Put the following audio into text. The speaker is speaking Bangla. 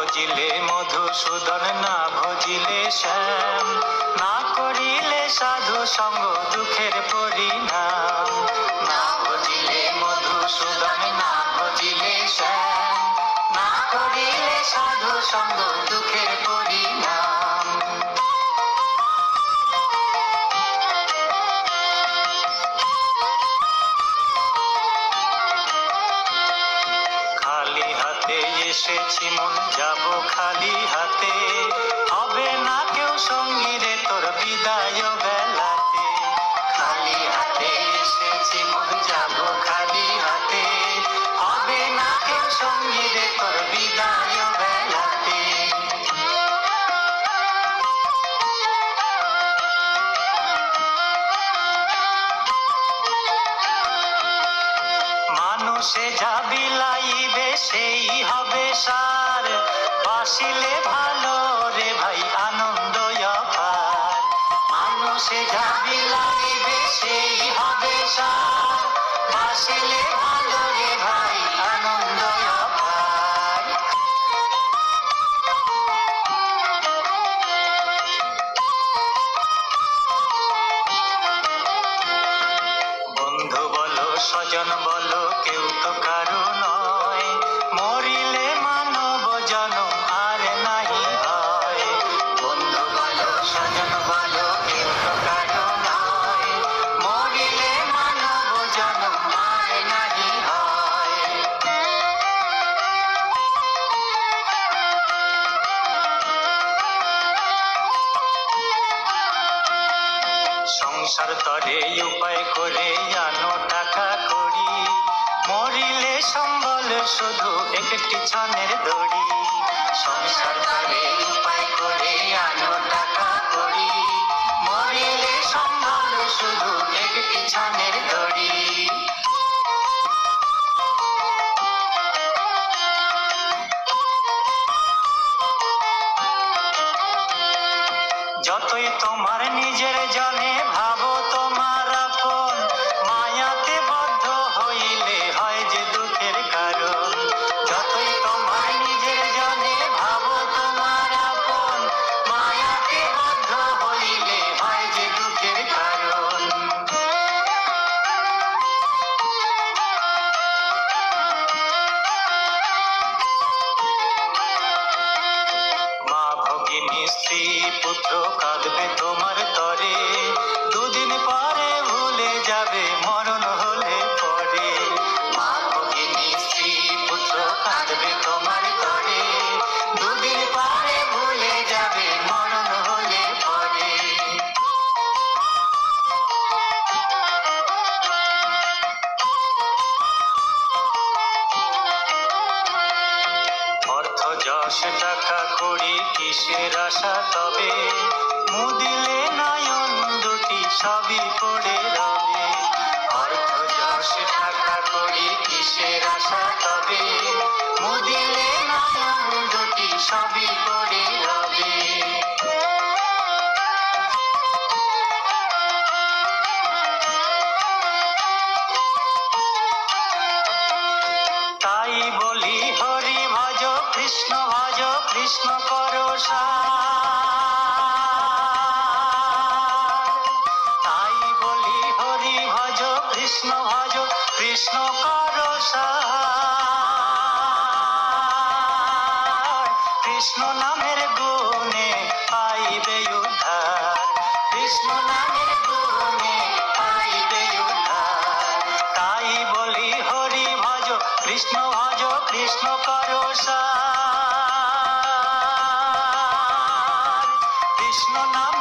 ভজিলে মধুসূদন, না ভজিলে শ্যাম, না করিলে সাধু সঙ্গ দুঃখের পরিণাম। না ভজিলে মধুসূদন, না ভজিলে শ্যাম, না করিলে সাধু সঙ্গ দুঃখের পরিণাম। খালি হাতে এসেছি মন, যাব খালি হাতে, হবে না কেউ সঙ্গী রে তোর বিদায় বেলাতে। খালি হাতে এসেছি মন, যাব খালি হাতে, হবে না কেউ সঙ্গী রে তোর বিদায় বেলাতে। মানুষে যা বিলাইবে সেই হবে সার, বাসিলে ভালো রে ভাই আনন্দ অপার। মানুষে যা বিলাইবে সেই হবে সার, বাসিলে ভালো রে ভাই আনন্দ অপার। বন্ধু বলো স্বজন বলো কেউ তো কারো নয়, মরিলে মানব জনম আর নাহি হয়। বন্ধু বলো স্বজন বলো কেউ তো কারো নয়, মরিলে মানব জনম আর নাহি হয়। সংসার তরে উপায় করে আনো টাকা করি, মরিলে সম্বল শুধু একটি ছনের দড়ি। সংসার তরে উপায় করে আনো টাকা করি, মরিলে সম্বল শুধু একটি ছনের দড়ি। যতই তোমার নিজের জনে ভাবো তোমার আপন, মায়াতে বদ্ধ হইলে হয় যে দুঃখের কারণ। যতই তোমার নিজের জনে ভাবো তোমার আপন, মায়াতে বদ্ধ হইলে হয় যে দুঃখের কারণ। মা ভগিনী স্ত্রী পুত্র কাঁদবে তোমার তরে, দুদিন পরে ভুলে যাবে মরণ হলে পরে। মা ভগিনী স্ত্রী পুত্র কাঁদবে তোমার তরে, দুদিন পরে ভুলে যাবে মরণ হলে পরে। অর্থ যশ টাকা করি কিসের আশা তবে, মুদিলে নয়ন দুটি সবই পড়ে রবে। অর্থ যশ টাকা করি কিসের আশা তবে, মুদিলে নয়ন দুটি সবই পড়ে রবে। তাই বলি হরি ভজ কৃষ্ণ ভজ, কৃষ্ণ করো সার। তাই বলি হরি ভজ কৃষ্ণ ভজ, কৃষ্ণ করো সার। কৃষ্ণ নামের গুণে পাইবে উদ্ধার, কৃষ্ণ নামের গুণে পাইবে উদ্ধার। তাই বলি হরি ভজ কৃষ্ণ ভজ, কৃষ্ণ করো সার। কৃষ্ণ নাম